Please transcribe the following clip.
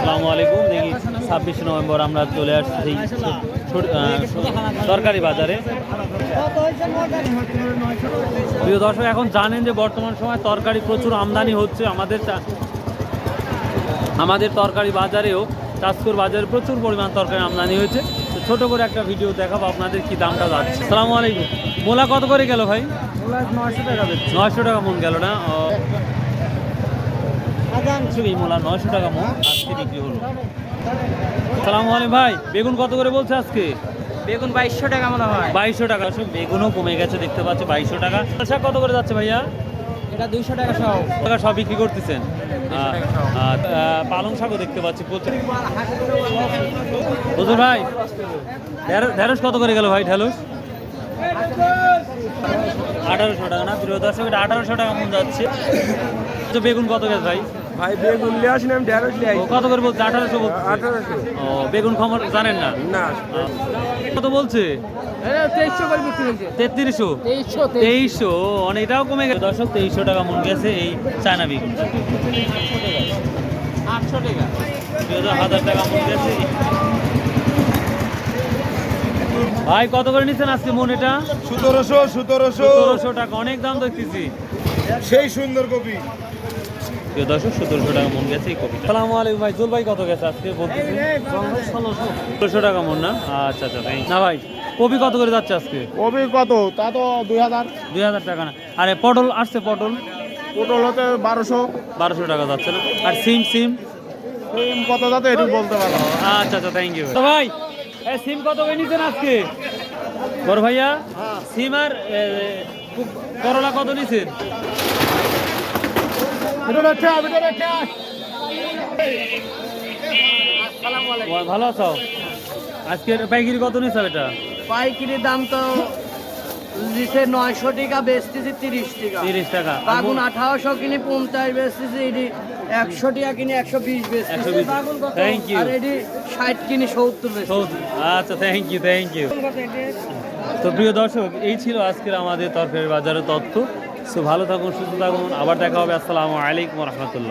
আসসালামু আলাইকুম। দেখি 26 নভেম্বর আমরা চলে আসছি তরকারি বাজারে। প্রিয় দর্শক, এখন জানেন যে বর্তমান সময় তরকারি প্রচুর আমদানি হচ্ছে আমাদের তরকারি বাজারেও। চাঁদপুর বাজারে প্রচুর পরিমাণ তরকারি আমদানি হয়েছে। তো ছোট করে একটা ভিডিও দেখাবো আপনাদের কি দামটা যাচ্ছে। আসসালামু আলাইকুম। মোলা কত করে গেল ভাই? 900 টাকা। 900 টাকা মন গেল না? এই মোলা 900 টাকা মন আজকে বিক্রি হলো। আসসালামু আলাইকুম ভাই, বেগুন কত করে বলছে আজকে? বেগুন 2200 টাকা মনে হয়। 2200 টাকা। বেগুনও কমে গেছে দেখতে পাচ্ছি, 2200 টাকা। শাক কত করে যাচ্ছে ভাইয়া? এটা 200 টাকা সহ। টাকা সব বিক্রি করতেছেন? পালং শাকও দেখতে পাচ্ছি প্রচুর। হুজুর ভাই, ঢেঁড়স কত করে গেল ভাই? ঢেঁড়স 1800 টাকা না? প্রিয় দর্শক, এটা 1800 টাকা মন যাচ্ছে। তো বেগুন কত গেছে ভাই? ভাই বেগুন নিয়ে আসেন, আমি ঢেঁড়স নিয়ে আসি। কত করে বলছে? 1800 বলছে। 1800। ও, বেগুন খবর জানেন না? না। কত বলছে? 2300 করে বিক্রি হয়েছে। 3300? 2300। অনেকটাও কমে গেছে দর্শক। 2300 টাকা মন গেছে এই চায়না বেগুন। 800 টাকা। 1000 টাকা মন গেছে। ভাই কত করে নিচ্ছেন আজকে মন এটা? 1700 টাকা। অনেক দাম দেখতেছি। সেই সুন্দর কপি। প্রিয় দর্শক, 1700 টাকা মন গেছে এই কপি। আসসালামু আলাইকুম ভাই, জুল ভাই কত গেছে আজকে বলতেছি? 1600 টাকা মন না? আচ্ছা আচ্ছা। না ভাই, কপি কত করে যাচ্ছে আজকে? কপি কত? তা তো 2000। 2000 টাকা না? আরে পটল আসছে, পটল পটল হতে 1200 টাকা যাচ্ছে না? আর সিম কত যাতে একটু বলতে পারো। আচ্ছা আচ্ছা, থ্যাংক ইউ। তো ভাই, সিম কত করে নিচ্ছেন আজকে বড় ভাইয়া? সিম আর করলা কত নিচ্ছেন? ভালো আছো? আজকের পাইকারি কত নিচ্ছ এটা? পাইকারি দাম তো দিচ্ছে 900 টাকা, বেচতেছি 30 টাকা। 30 টাকা। বাগুন 1800 কিনে 50 বেচতেছি, এটি 100 টাকা কিনে 120 বেচতেছি। 120। Thank you. আর এটি 60 কিনে 70 বেচতেছি। আচ্ছা, থ্যাংক ইউ। তো প্রিয় দর্শক, এই ছিল আজকের আমাদের তরকারি বাজারের তথ্য। সো ভালো থাকুন, সুস্থ থাকুন, আবার দেখা হবে। আসসালামু আলাইকুম রহমতুল্লাহ।